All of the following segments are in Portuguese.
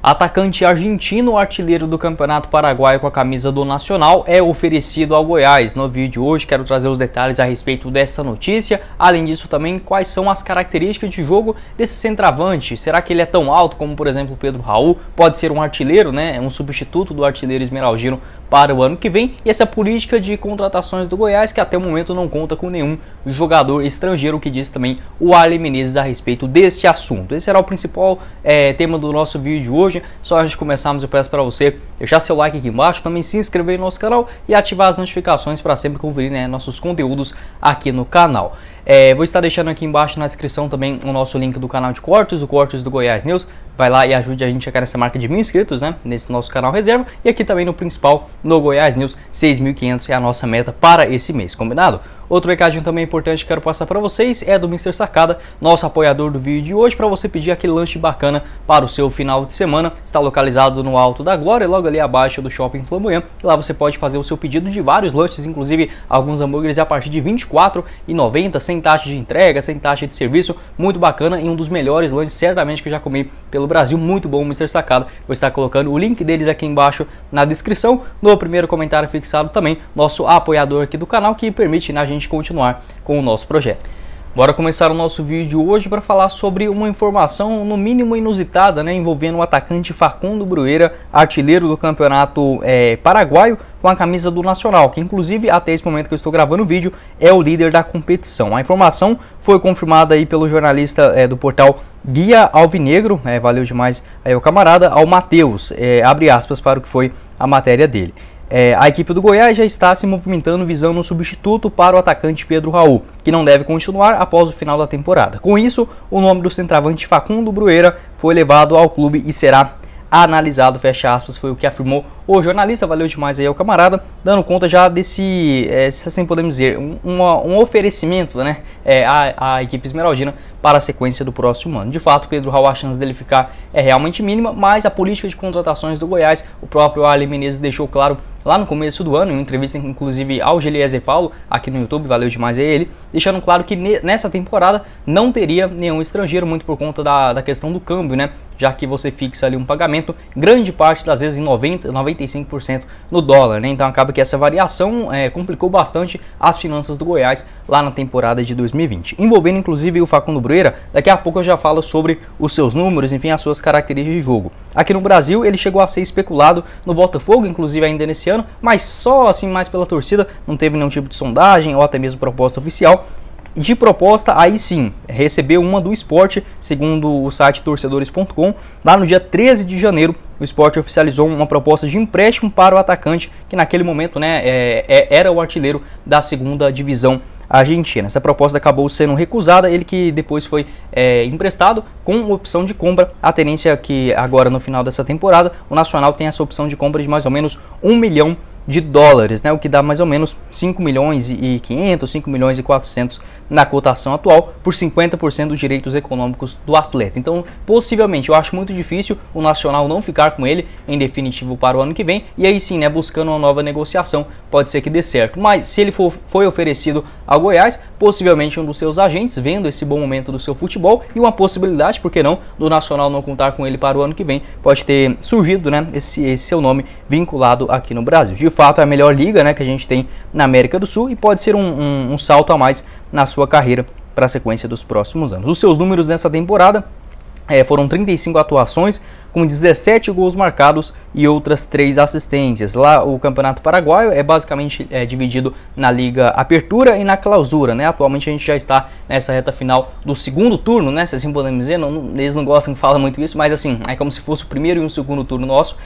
Atacante argentino, artilheiro do Campeonato Paraguaio com a camisa do Nacional, é oferecido ao Goiás. No vídeo de hoje quero trazer os detalhes a respeito dessa notícia. Além disso também, quais são as características de jogo desse centroavante. Será que ele é tão alto como, por exemplo, o Pedro Raul? Pode ser um artilheiro, né? Um substituto do artilheiro esmeraldino para o ano que vem. E essa política de contratações do Goiás, que até o momento não conta com nenhum jogador estrangeiro, que diz também o Arlen Menezes a respeito deste assunto. Esse será o principal tema do nosso vídeo de hoje. Só antes de começarmos, eu peço para você deixar seu like aqui embaixo, também se inscrever no nosso canal e ativar as notificações para sempre conferir, né, nossos conteúdos aqui no canal. Vou estar deixando aqui embaixo na descrição também o nosso link do canal de cortes, o Cortes do Goiás News. Vai lá e ajude a gente a chegar nessa marca de 1.000 inscritos, né, nesse nosso canal reserva. E aqui também no principal, no Goiás News, 6.500 é a nossa meta para esse mês, combinado? Outro recadinho também importante que quero passar para vocês é do Mr. Sacada, nosso apoiador do vídeo de hoje, para você pedir aquele lanche bacana para o seu final de semana. Está localizado no Alto da Glória, logo ali abaixo do Shopping Flamboyant. Lá você pode fazer o seu pedido de vários lanches, inclusive alguns hambúrgueres a partir de R$ 24,90, sem taxa de entrega, sem taxa de serviço. Muito bacana e um dos melhores lanches certamente que eu já comi pelo Brasil. Muito bom, Mr. Sacada. Vou estar colocando o link deles aqui embaixo na descrição. No primeiro comentário fixado também, nosso apoiador aqui do canal, que permite, né, a gente continuar com o nosso projeto. Bora começar o nosso vídeo hoje para falar sobre uma informação no mínimo inusitada, né, envolvendo o atacante Facundo Brueira, artilheiro do campeonato paraguaio com a camisa do Nacional, que inclusive até esse momento que eu estou gravando o vídeo é o líder da competição. A informação foi confirmada aí pelo jornalista do portal Guia Alvinegro, valeu demais aí o camarada, ao Matheus, abre aspas para o que foi a matéria dele. A equipe do Goiás já está se movimentando visando um substituto para o atacante Pedro Raul, que não deve continuar após o final da temporada. Com isso, o nome do centroavante Facundo Brueira foi levado ao clube e será analisado, fecha aspas, foi o que afirmou o jornalista. Valeu demais aí ao camarada, dando conta já desse, se assim podemos dizer, um oferecimento, né, à equipe esmeraldina para a sequência do próximo ano. De fato, Pedro Raul, a chance dele ficar é realmente mínima, mas a política de contratações do Goiás, o próprio Arlen Menezes deixou claro lá no começo do ano, em uma entrevista inclusive ao Geliezer Paulo, aqui no YouTube, valeu demais a ele, deixando claro que nessa temporada não teria nenhum estrangeiro, muito por conta da questão do câmbio, né, já que você fixa ali um pagamento, grande parte das vezes em 95% no dólar, né? Então acaba que essa variação complicou bastante as finanças do Goiás lá na temporada de 2020, envolvendo inclusive o Facundo Brueira. Daqui a pouco eu já falo sobre os seus números, enfim, as suas características de jogo. Aqui no Brasil ele chegou a ser especulado no Botafogo, inclusive ainda nesse ano, mas só assim mais pela torcida, não teve nenhum tipo de sondagem ou até mesmo proposta oficial. De proposta, aí sim, recebeu uma do Sport, segundo o site torcedores.com. Lá no dia 13 de janeiro, o Sport oficializou uma proposta de empréstimo para o atacante, que naquele momento, né, era o artilheiro da segunda divisão argentina. Essa proposta acabou sendo recusada, ele que depois foi emprestado com opção de compra. A tendência é que agora no final dessa temporada, o Nacional tem essa opção de compra de mais ou menos $1 milhão, né, o que dá mais ou menos 5 milhões e 500, 5 milhões e 400 na cotação atual, por 50% dos direitos econômicos do atleta. Então, possivelmente, eu acho muito difícil o Nacional não ficar com ele em definitivo para o ano que vem, e aí sim, né, buscando uma nova negociação, pode ser que dê certo. Mas se ele foi oferecido ao Goiás, possivelmente um dos seus agentes, vendo esse bom momento do seu futebol, e uma possibilidade, por que não, do Nacional não contar com ele para o ano que vem, pode ter surgido, né, esse seu nome vinculado aqui no Brasil. De fato, é a melhor liga, né, que a gente tem na América do Sul, e pode ser um salto a mais na sua carreira para a sequência dos próximos anos. Os seus números nessa temporada foram 35 atuações, com 17 gols marcados e outras 3 assistências. Lá o Campeonato Paraguaio é basicamente dividido na Liga Apertura e na Clausura, né? Atualmente a gente já está nessa reta final do segundo turno, né? Se assim podemos dizer, eles não gostam que fala muito isso, mas assim, é como se fosse o primeiro e o segundo turno nosso.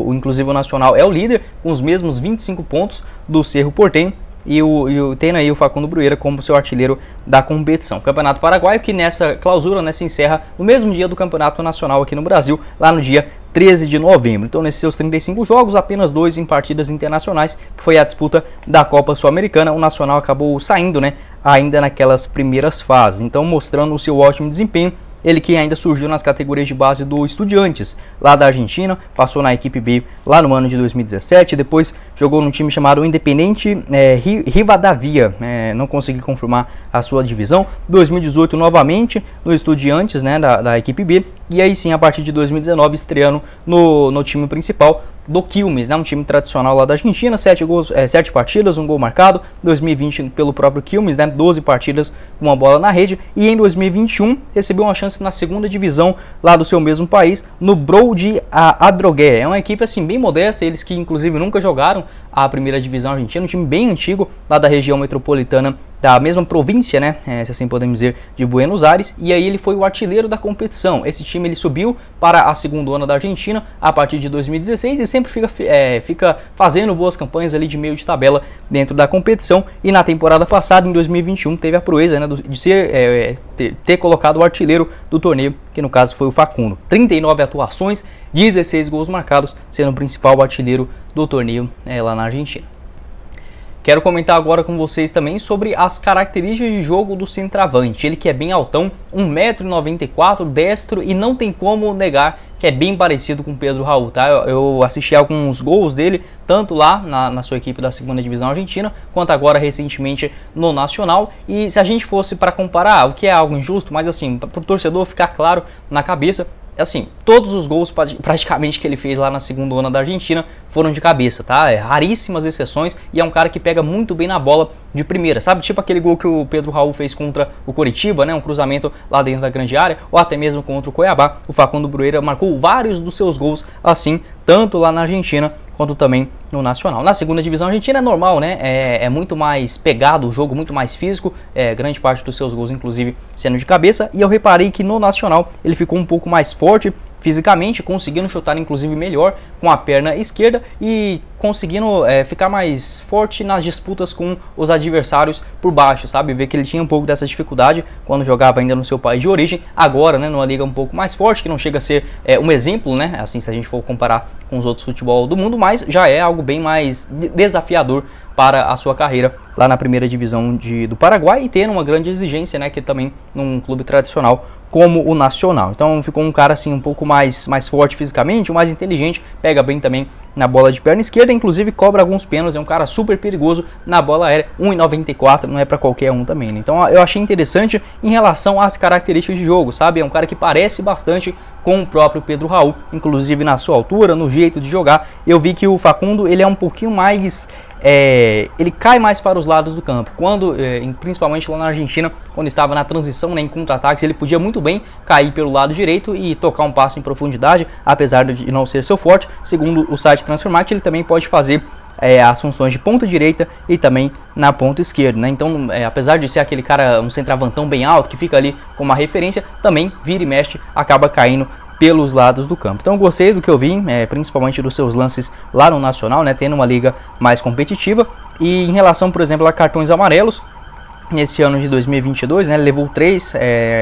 Inclusive o Nacional é o líder, com os mesmos 25 pontos do Cerro Porteño, e tem aí o Facundo Brueira como seu artilheiro da competição. O Campeonato Paraguaio, que nessa clausura, né, se encerra no mesmo dia do Campeonato Nacional aqui no Brasil, lá no dia 13 de novembro. Então, nesses seus 35 jogos, apenas 2 em partidas internacionais, que foi a disputa da Copa Sul-Americana. O Nacional acabou saindo, né, ainda naquelas primeiras fases, então mostrando o seu ótimo desempenho. Ele que ainda surgiu nas categorias de base do Estudiantes, lá da Argentina, passou na equipe B lá no ano de 2017, depois jogou num time chamado Independente Rivadavia, não consegui confirmar a sua divisão. 2018 novamente no Estudiantes, né, da equipe B, e aí sim a partir de 2019 estreando no time principal do Quilmes, né, um time tradicional lá da Argentina. 7 partidas, 1 gol marcado. 2020 pelo próprio Quilmes, né, 12 partidas com uma bola na rede, e em 2021 recebeu uma chance na segunda divisão lá do seu mesmo país, no Brou de Adrogué. É uma equipe assim bem modesta, eles que inclusive nunca jogaram a primeira divisão argentina, um time bem antigo lá da região metropolitana da mesma província, né, se assim podemos dizer, de Buenos Aires, e aí ele foi o artilheiro da competição. Esse time ele subiu para a segundona da Argentina a partir de 2016 e sempre fica fazendo boas campanhas ali de meio de tabela dentro da competição, e na temporada passada, em 2021, teve a proeza, né, de ter colocado o artilheiro do torneio, que no caso foi o Facundo. 39 atuações, 16 gols marcados, sendo o principal artilheiro do torneio lá na Argentina. Quero comentar agora com vocês também sobre as características de jogo do centroavante. Ele que é bem altão, 1,94 m, destro, e não tem como negar que é bem parecido com o Pedro Raul, tá? Eu assisti alguns gols dele, tanto lá na sua equipe da segunda divisão argentina, quanto agora recentemente no Nacional. E se a gente fosse para comparar, o que é algo injusto, mas assim, para o torcedor ficar claro na cabeça, assim, todos os gols praticamente que ele fez lá na segundona da Argentina foram de cabeça, tá? Raríssimas exceções, e é um cara que pega muito bem na bola de primeira, sabe? Tipo aquele gol que o Pedro Raul fez contra o Coritiba, né? Um cruzamento lá dentro da grande área, ou até mesmo contra o Cuiabá. O Facundo Brueira marcou vários dos seus gols assim, tanto lá na Argentina quanto também no Nacional. Na segunda divisão argentina é normal, né? É muito mais pegado o jogo, muito mais físico, grande parte dos seus gols inclusive sendo de cabeça, e eu reparei que no Nacional ele ficou um pouco mais forte fisicamente, conseguindo chutar inclusive melhor com a perna esquerda e conseguindo ficar mais forte nas disputas com os adversários por baixo, sabe? Ver que ele tinha um pouco dessa dificuldade quando jogava ainda no seu país de origem, agora, né, numa liga um pouco mais forte, que não chega a ser um exemplo, né, assim, se a gente for comparar com os outros futebol do mundo, mas já é algo bem mais desafiador para a sua carreira lá na primeira divisão do Paraguai, e tendo uma grande exigência, né, que também num clube tradicional como o Nacional. Então ficou um cara assim um pouco mais forte fisicamente, mais inteligente, pega bem também na bola de perna esquerda, inclusive cobra alguns pênaltis, é um cara super perigoso na bola aérea, 1,94, não é para qualquer um também, né? Então eu achei interessante em relação às características de jogo, sabe? É um cara que parece bastante com o próprio Pedro Raul, inclusive na sua altura, no jeito de jogar. Eu vi que o Facundo, ele é um pouquinho mais... ele cai mais para os lados do campo, quando principalmente lá na Argentina, quando estava na transição, né, em contra-ataques, ele podia muito bem cair pelo lado direito e tocar um passe em profundidade, apesar de não ser seu forte. Segundo o site Transfermarkt, ele também pode fazer as funções de ponta direita e também na ponta esquerda, né? Então, apesar de ser aquele cara, um centroavantão bem alto, que fica ali como uma referência, também vira e mexe, acaba caindo pelos lados do campo. Então gostei do que eu vi, principalmente dos seus lances lá no Nacional, né, tendo uma liga mais competitiva. E em relação, por exemplo, a cartões amarelos, nesse ano de 2022, né, levou 3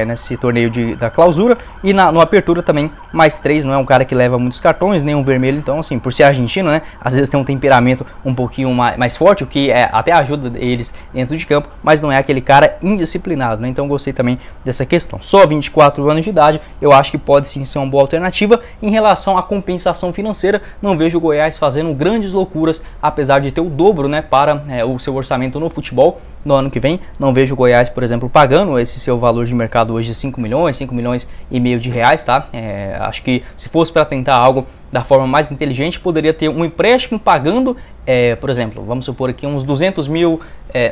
nesse torneio da clausura, e no apertura também mais 3, não é um cara que leva muitos cartões, nem um vermelho. Então assim, por ser argentino, né, às vezes tem um temperamento um pouquinho mais forte, o que até ajuda eles dentro de campo, mas não é aquele cara indisciplinado, né? Então gostei também dessa questão. Só 24 anos de idade, eu acho que pode sim ser uma boa alternativa. Em relação à compensação financeira, não vejo o Goiás fazendo grandes loucuras, apesar de ter o dobro, né, para o seu orçamento no futebol no ano que vem. Não vejo o Goiás, por exemplo, pagando esse seu valor de mercado hoje de 5 milhões e meio de reais, tá? Acho que se fosse para tentar algo da forma mais inteligente, poderia ter um empréstimo pagando, por exemplo, vamos supor aqui uns 200 mil,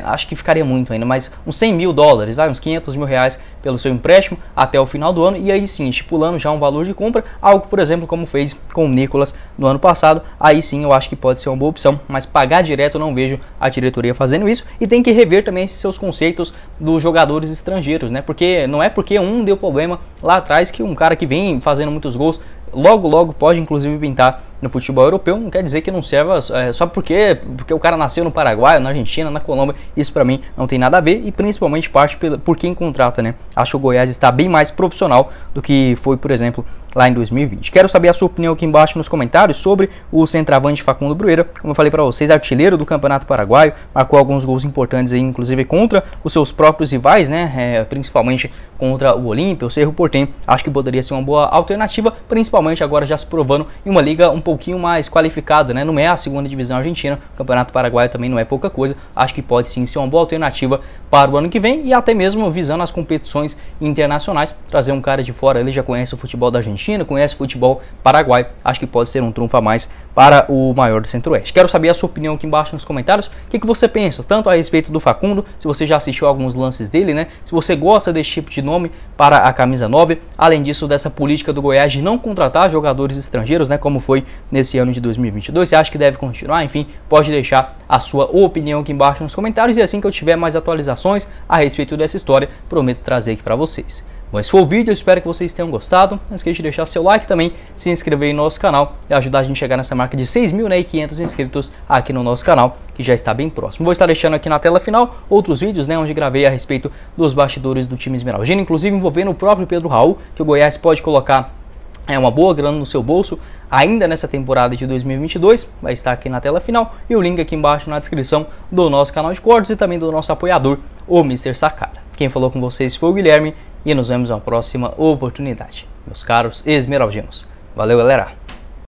acho que ficaria muito ainda, mas uns 100 mil dólares, uns 500 mil reais pelo seu empréstimo até o final do ano, e aí sim, estipulando já um valor de compra, algo, por exemplo, como fez com o Nicolas no ano passado. Aí sim eu acho que pode ser uma boa opção, mas pagar direto eu não vejo a diretoria fazendo isso, e tem que rever também esses seus conceitos dos jogadores estrangeiros, né? Porque não é porque um deu problema lá atrás que um cara que vem fazendo muitos gols logo pode inclusive pintar no futebol europeu. Não quer dizer que não serva só porque o cara nasceu no Paraguai, na Argentina, na Colômbia. Isso pra mim não tem nada a ver, e principalmente parte por quem contrata, né? Acho que o Goiás está bem mais profissional do que foi, por exemplo, lá em 2020. Quero saber a sua opinião aqui embaixo nos comentários sobre o centroavante Facundo Brueira. Como eu falei para vocês, artilheiro do Campeonato Paraguaio, marcou alguns gols importantes aí, inclusive contra os seus próprios rivais, né? Principalmente contra o Olímpia, o Cerro Porteño. Acho que poderia ser uma boa alternativa, principalmente agora já se provando em uma liga um pouquinho mais qualificada, né? Não é a segunda divisão argentina, o Campeonato Paraguaio também não é pouca coisa. Acho que pode sim ser uma boa alternativa para o ano que vem e até mesmo visando as competições internacionais. Trazer um cara de fora, ele já conhece o futebol da Argentina, conhece o futebol paraguaio. Acho que pode ser um trunfo a mais para o maior do Centro-Oeste. Quero saber a sua opinião aqui embaixo nos comentários. O que você pensa, tanto a respeito do Facundo, se você já assistiu alguns lances dele, né? Se você gosta desse tipo de nome para a camisa 9, além disso, dessa política do Goiás de não contratar jogadores estrangeiros, né? Como foi nesse ano de 2022. Você acha que deve continuar? Enfim, pode deixar a sua opinião aqui embaixo nos comentários e assim que eu tiver mais atualizações a respeito dessa história, prometo trazer aqui para vocês. Bom, esse foi o vídeo, eu espero que vocês tenham gostado. Não esqueça de deixar seu like também, se inscrever no nosso canal e ajudar a gente a chegar nessa marca de 6.500 inscritos aqui no nosso canal, que já está bem próximo. Vou estar deixando aqui na tela final outros vídeos, né, onde gravei a respeito dos bastidores do time esmeraldino, inclusive envolvendo o próprio Pedro Raul, que o Goiás pode colocar uma boa grana no seu bolso ainda nessa temporada de 2022, vai estar aqui na tela final e o link aqui embaixo na descrição do nosso canal de cortes e também do nosso apoiador, o Mr. Sacada. Quem falou com vocês foi o Guilherme e nos vemos na próxima oportunidade, meus caros esmeraldinos. Valeu, galera!